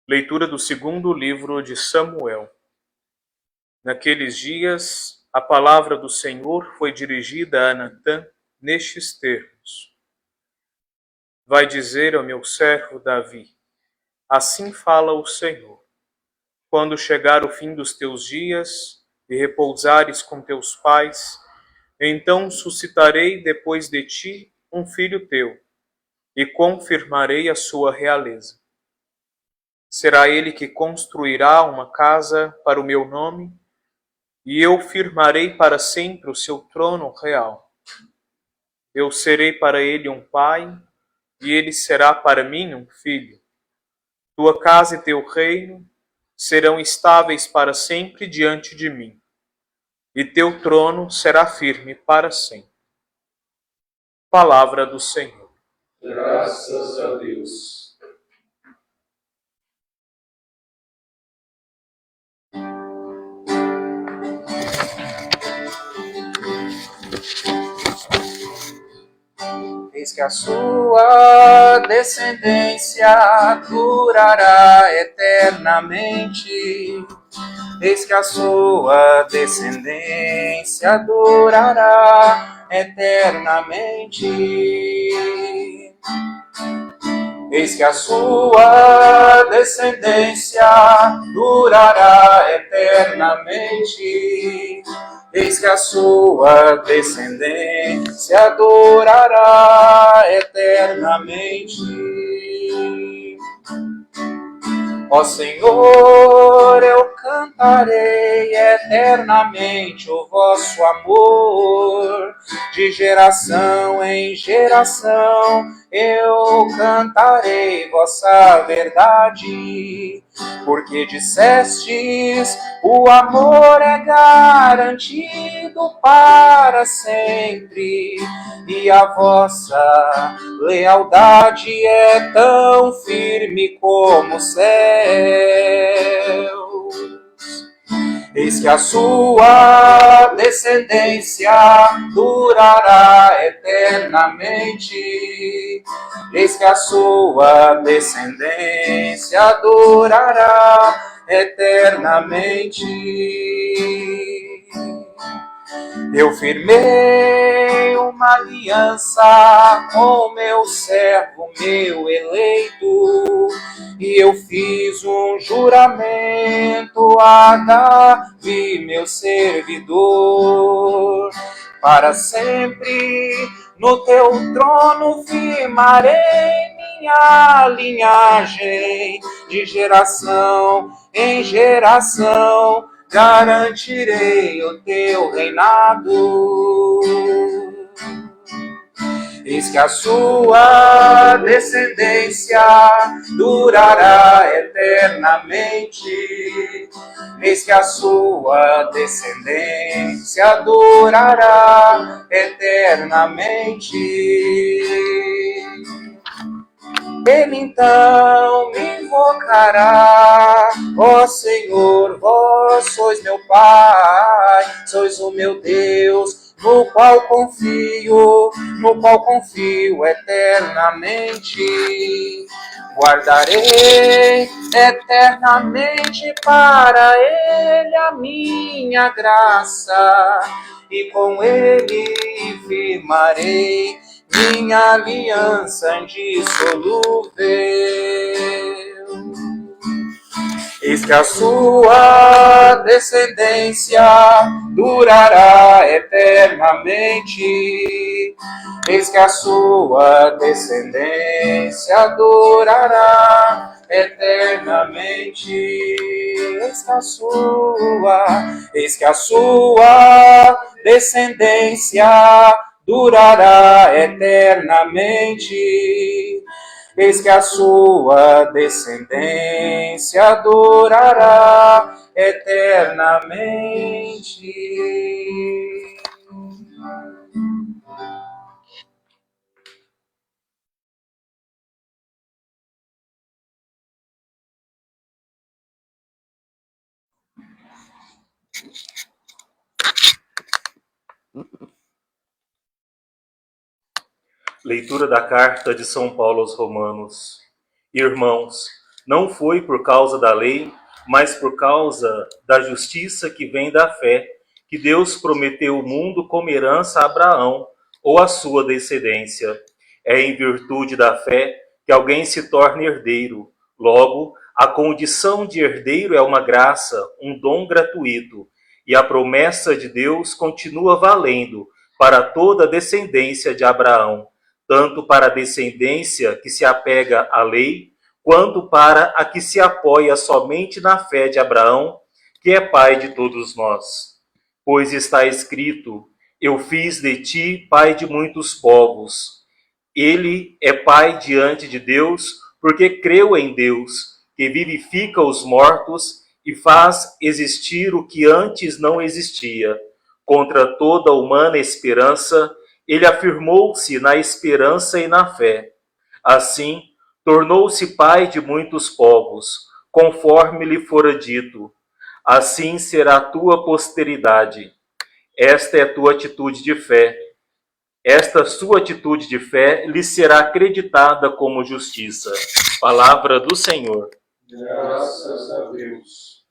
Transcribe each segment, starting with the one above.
Leitura do segundo livro de Samuel. Naqueles dias, a palavra do Senhor foi dirigida a Natã nestes termos: Vai dizer ao meu servo Davi: Assim fala o Senhor. Quando chegar o fim dos teus dias e repousares com teus pais, então suscitarei depois de ti um filho teu e confirmarei a sua realeza. Será ele que construirá uma casa para o meu nome, e eu firmarei para sempre o seu trono real. Eu serei para ele um pai, e ele será para mim um filho. Tua casa e teu reino serão estáveis para sempre diante de mim, e teu trono será firme para sempre. Palavra do Senhor. Graças a Deus. Eis que a sua descendência durará eternamente. Eis que a sua descendência durará eternamente. Eis que a sua descendência durará eternamente. Eis que a sua descendência durará eternamente. Ó Senhor, eu cantarei eternamente o vosso amor. De geração em geração eu cantarei vossa verdade. Porque dissestes, o amor é garantido para sempre, e a vossa lealdade é tão firme como os céus. Eis que a sua descendência durará eternamente. Eis que a sua descendência durará eternamente. Eu firmei uma aliança com meu servo, meu eleito, e eu fiz um juramento a Davi, meu servidor. Para sempre no teu trono firmarei minha linhagem, de geração em geração garantirei o teu reinado. Eis que a sua descendência durará eternamente. Eis que a sua descendência durará eternamente. Ele então me invocará: ó Senhor, vós sois meu Pai, sois o meu Deus, no qual confio eternamente. Guardarei eternamente para ele a minha graça, e com ele firmarei minha aliança indissolúvel. Eis que a sua descendência durará eternamente. Eis que a sua descendência durará eternamente. Eis que a sua descendência durará eternamente. Eis que a sua descendência durará eternamente. Leitura da Carta de São Paulo aos Romanos. Irmãos, não foi por causa da lei, mas por causa da justiça que vem da fé, que Deus prometeu o mundo como herança a Abraão ou a sua descendência. É em virtude da fé que alguém se torna herdeiro. Logo, a condição de herdeiro é uma graça, um dom gratuito, e a promessa de Deus continua valendo para toda a descendência de Abraão, tanto para a descendência que se apega à lei, quanto para a que se apoia somente na fé de Abraão, que é pai de todos nós. Pois está escrito: eu fiz de ti pai de muitos povos. Ele é pai diante de Deus, porque creu em Deus, que vivifica os mortos e faz existir o que antes não existia. Contra toda humana esperança, ele afirmou-se na esperança e na fé. Assim, tornou-se pai de muitos povos, conforme lhe fora dito: assim será a tua posteridade. Esta é a tua atitude de fé. Esta sua atitude de fé lhe será acreditada como justiça. Palavra do Senhor. Graças a Deus.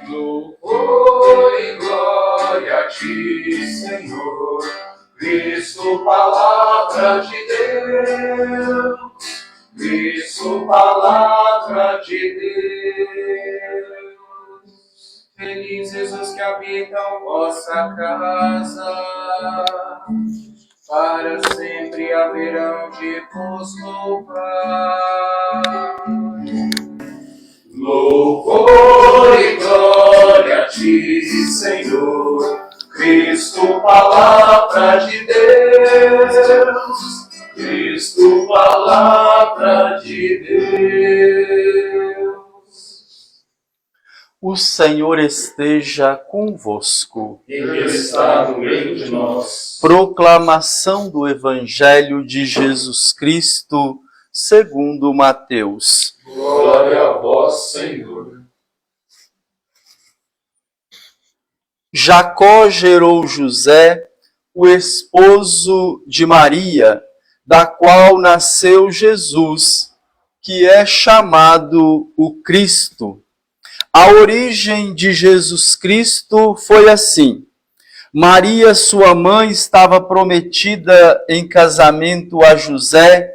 Louvor e glória a ti, Senhor, Cristo, palavra de Deus. Cristo, palavra de Deus. Felizes os que habitam vossa casa, para sempre haverão de vos louvar. Louvor e glória a ti, Senhor, Cristo, palavra de Deus. Cristo, palavra de Deus. O Senhor esteja convosco. Ele está no meio de nós. Proclamação do Evangelho de Jesus Cristo, segundo Mateus. Glória a vós, Senhor. Jacó gerou José, o esposo de Maria, da qual nasceu Jesus, que é chamado o Cristo. A origem de Jesus Cristo foi assim: Maria, sua mãe, estava prometida em casamento a José,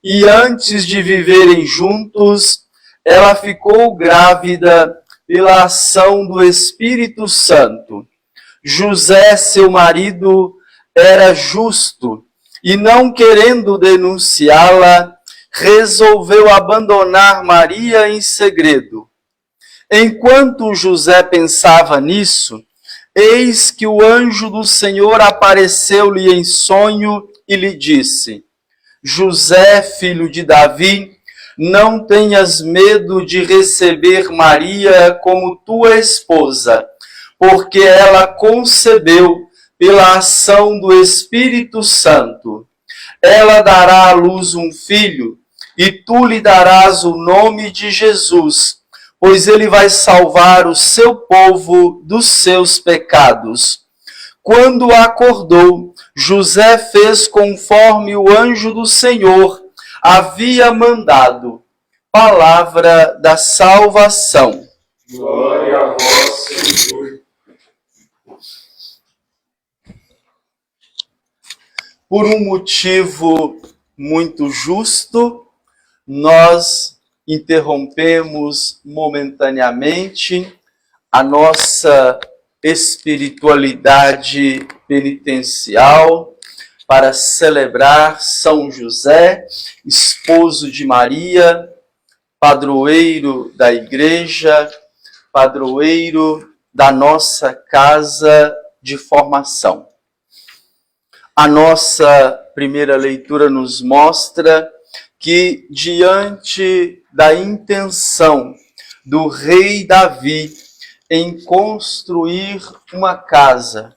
e antes de viverem juntos, ela ficou grávida pela ação do Espírito Santo. José, seu marido, era justo e, não querendo denunciá-la, resolveu abandonar Maria em segredo. Enquanto José pensava nisso, eis que o anjo do Senhor apareceu-lhe em sonho e lhe disse: José, filho de Davi, não tenhas medo de receber Maria como tua esposa, porque ela concebeu pela ação do Espírito Santo. Ela dará à luz um filho, e tu lhe darás o nome de Jesus, pois ele vai salvar o seu povo dos seus pecados. Quando acordou, José fez conforme o anjo do Senhor havia mandado. Palavra da salvação. Glória a vós, Senhor. Por um motivo muito justo, nós interrompemos momentaneamente a nossa espiritualidade penitencial para celebrar São José, esposo de Maria, padroeiro da igreja, padroeiro da nossa casa de formação. A nossa primeira leitura nos mostra que, diante da intenção do rei Davi em construir uma casa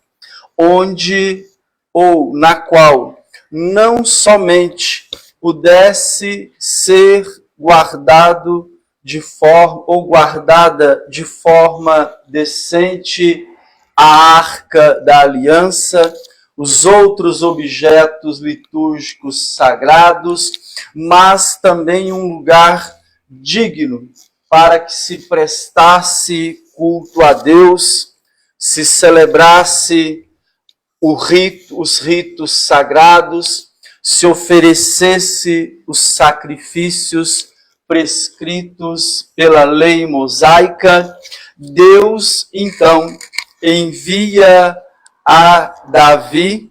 na qual não somente pudesse ser guardada de forma decente a arca da aliança, os outros objetos litúrgicos sagrados, mas também um lugar digno para que se prestasse culto a Deus, se celebrasse os ritos sagrados, se oferecesse os sacrifícios prescritos pela lei mosaica. Deus, então, envia a Davi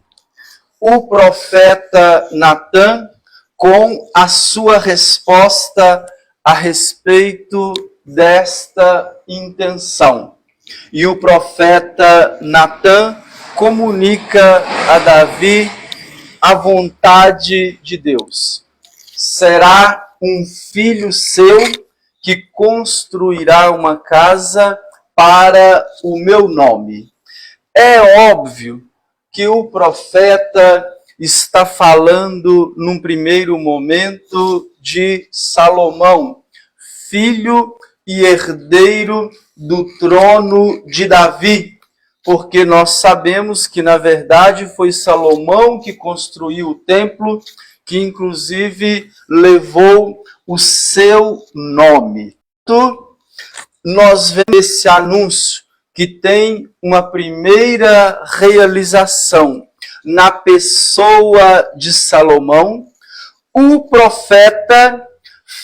o profeta Natã com a sua resposta a respeito desta intenção. E o profeta Natã comunica a Davi a vontade de Deus. Será um filho seu que construirá uma casa para o meu nome. É óbvio que o profeta está falando, num primeiro momento, de Salomão, filho e herdeiro do trono de Davi, porque nós sabemos que, na verdade, foi Salomão que construiu o templo, que inclusive levou o seu nome. Nós vemos esse anúncio que tem uma primeira realização na pessoa de Salomão. O profeta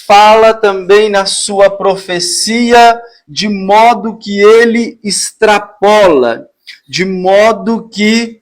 fala também na sua profecia de modo que ele extrapola, de modo que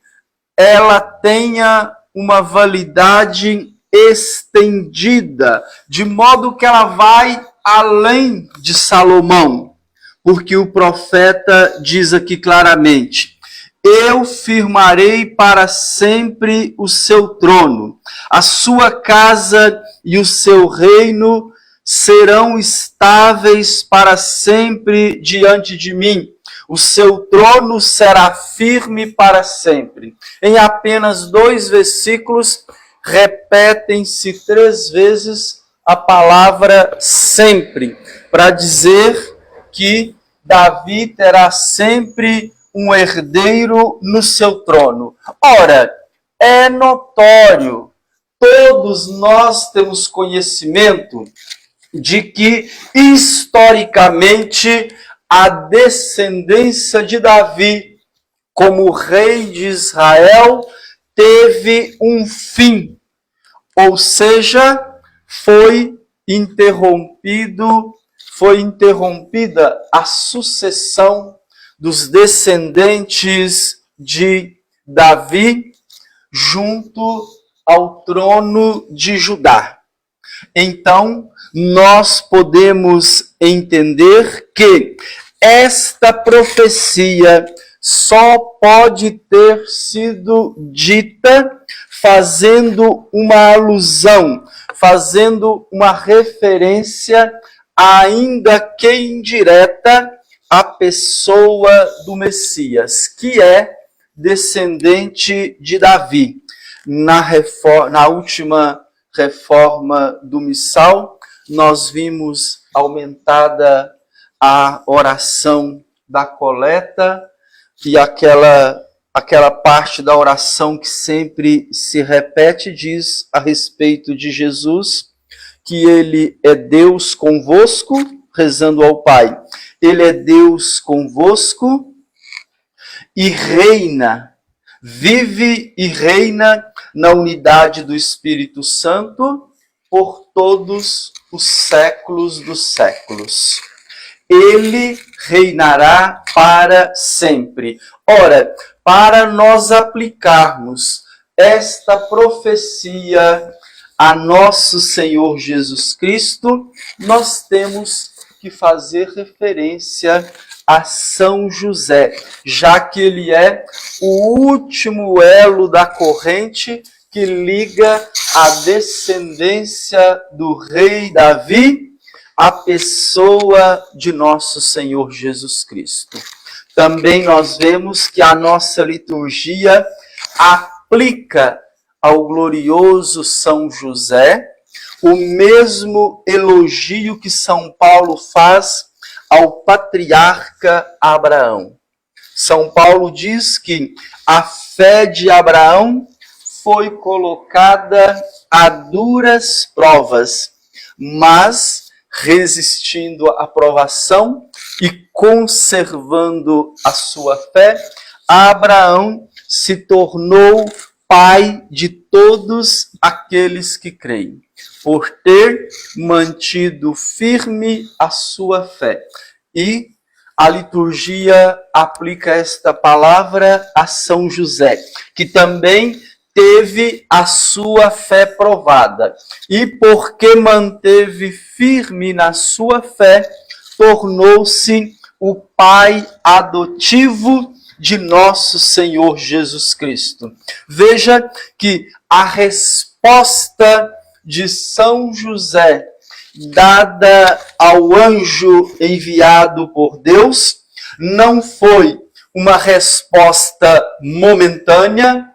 ela tenha uma validade estendida, de modo que ela vai além de Salomão, porque o profeta diz aqui claramente: eu firmarei para sempre o seu trono, a sua casa e o seu reino serão estáveis para sempre diante de mim. O seu trono será firme para sempre. Em apenas 2 versículos, repetem-se 3 vezes a palavra sempre, para dizer que Davi terá sempre um herdeiro no seu trono. Ora, é notório, todos nós temos conhecimento de que, historicamente, a descendência de Davi, como rei de Israel, teve um fim, ou seja, foi interrompida a sucessão dos descendentes de Davi junto ao trono de Judá. Então, nós podemos entender que esta profecia só pode ter sido dita fazendo uma alusão, fazendo uma referência, ainda que indireta, à pessoa do Messias, que é descendente de Davi. Na última reforma do missal, nós vimos aumentada a oração da coleta e aquela parte da oração que sempre se repete, diz a respeito de Jesus, que ele é Deus convosco, rezando ao Pai. Ele é Deus convosco e reina, vive e reina na unidade do Espírito Santo por todos os séculos dos séculos. Ele reinará para sempre. Ora, para nós aplicarmos esta profecia a nosso Senhor Jesus Cristo, nós temos que fazer referência a São José, já que ele é o último elo da corrente que liga a descendência do rei Davi à pessoa de nosso Senhor Jesus Cristo. Também nós vemos que a nossa liturgia aplica ao glorioso São José o mesmo elogio que São Paulo faz ao patriarca Abraão. São Paulo diz que a fé de Abraão foi colocada a duras provas, mas resistindo à provação e conservando a sua fé, Abraão se tornou pai de todos aqueles que creem, por ter mantido firme a sua fé. E a liturgia aplica esta palavra a São José, que também teve a sua fé provada. E porque manteve firme na sua fé, tornou-se o pai adotivo de nosso Senhor Jesus Cristo. Veja que a resposta de São José, dada ao anjo enviado por Deus, não foi uma resposta momentânea,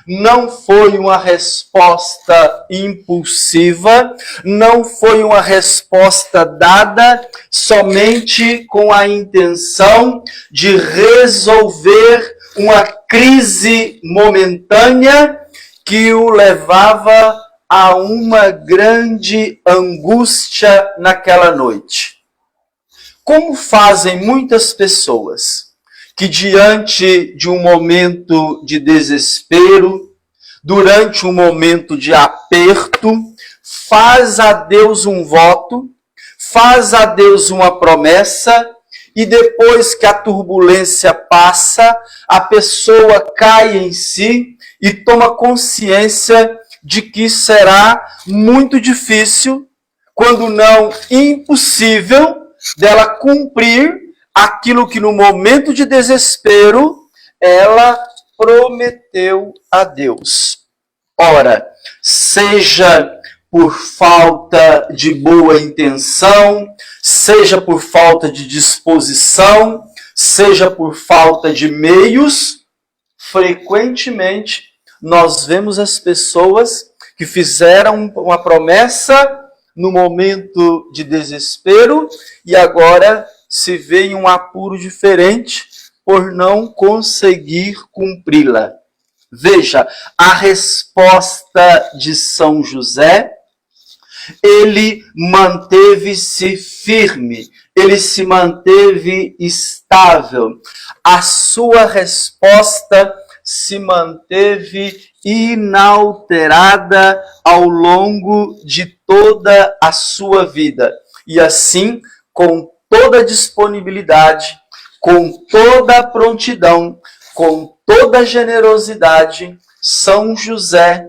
não foi uma resposta impulsiva, não foi uma resposta dada somente com a intenção de resolver uma crise momentânea que o levava a uma grande angústia naquela noite. Como fazem muitas pessoas que diante de um momento de desespero, durante um momento de aperto, faz a Deus um voto, faz a Deus uma promessa, e depois que a turbulência passa, a pessoa cai em si e toma consciência de que será muito difícil, quando não impossível, dela cumprir aquilo que no momento de desespero ela prometeu a Deus. Ora, seja por falta de boa intenção, seja por falta de disposição, seja por falta de meios, frequentemente nós vemos as pessoas que fizeram uma promessa no momento de desespero e agora se vê em um apuro diferente por não conseguir cumpri-la. Veja, a resposta de São José, ele manteve-se firme, ele se manteve estável. A sua resposta se manteve inalterada ao longo de toda a sua vida. E assim, com toda a disponibilidade, com toda a prontidão, com toda a generosidade, São José,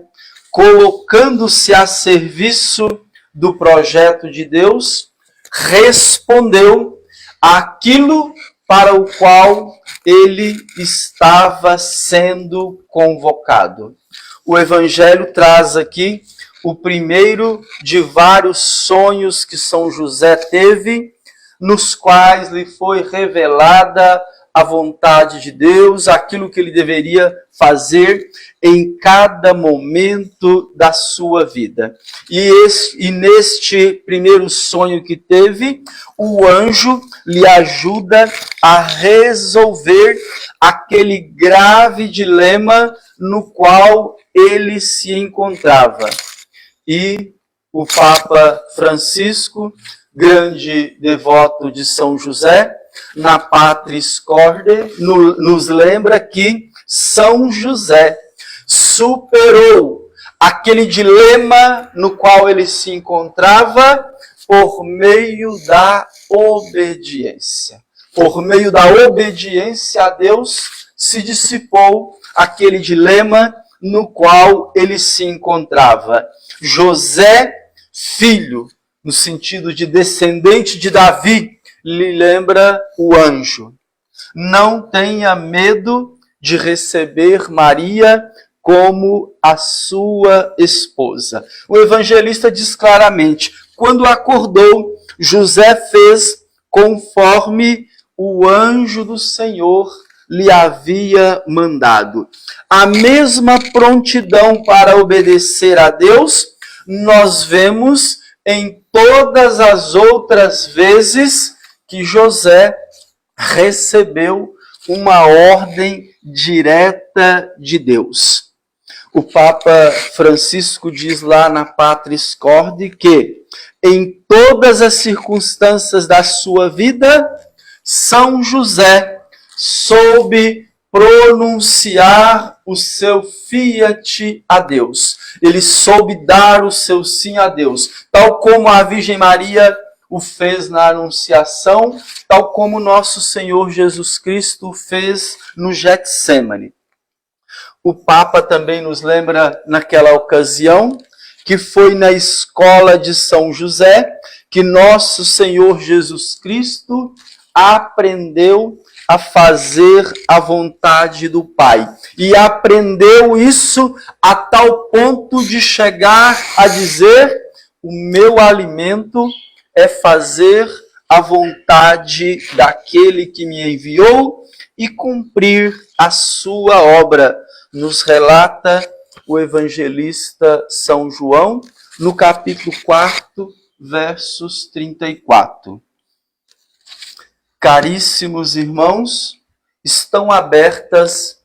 colocando-se a serviço do projeto de Deus, respondeu àquilo para o qual ele estava sendo convocado. O Evangelho traz aqui o primeiro de vários sonhos que São José teve, nos quais lhe foi revelada a vontade de Deus, aquilo que ele deveria fazer em cada momento da sua vida. E neste primeiro sonho que teve, o anjo lhe ajuda a resolver aquele grave dilema no qual ele se encontrava. E o Papa Francisco, grande devoto de São José, na Patris Corde, nos lembra que São José superou aquele dilema no qual ele se encontrava por meio da obediência. Por meio da obediência a Deus, se dissipou aquele dilema no qual ele se encontrava. José, filho, no sentido de descendente de Davi, lhe lembra o anjo. Não tenha medo de receber Maria como a sua esposa. O evangelista diz claramente, quando acordou, José fez conforme o anjo do Senhor lhe havia mandado. A mesma prontidão para obedecer a Deus, nós vemos em todas as outras vezes que José recebeu uma ordem direta de Deus. O Papa Francisco diz lá na Patris Corde que, em todas as circunstâncias da sua vida, São José soube pronunciar o seu fiat a Deus. Ele soube dar o seu sim a Deus, tal como a Virgem Maria o fez na Anunciação, tal como nosso Senhor Jesus Cristo fez no Getsêmani. O Papa também nos lembra naquela ocasião que foi na escola de São José que nosso Senhor Jesus Cristo aprendeu a fazer a vontade do Pai. E aprendeu isso a tal ponto de chegar a dizer: o meu alimento é fazer a vontade daquele que me enviou e cumprir a sua obra. Nos relata o evangelista São João, no capítulo 4, versos 34. Caríssimos irmãos, estão abertas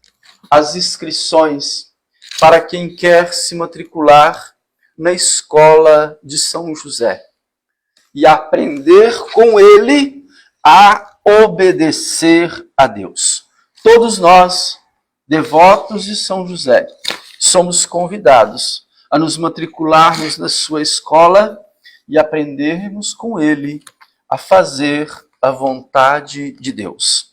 as inscrições para quem quer se matricular na escola de São José e aprender com ele a obedecer a Deus. Todos nós, devotos de São José, somos convidados a nos matricularmos na sua escola e aprendermos com ele a fazer a vontade de Deus.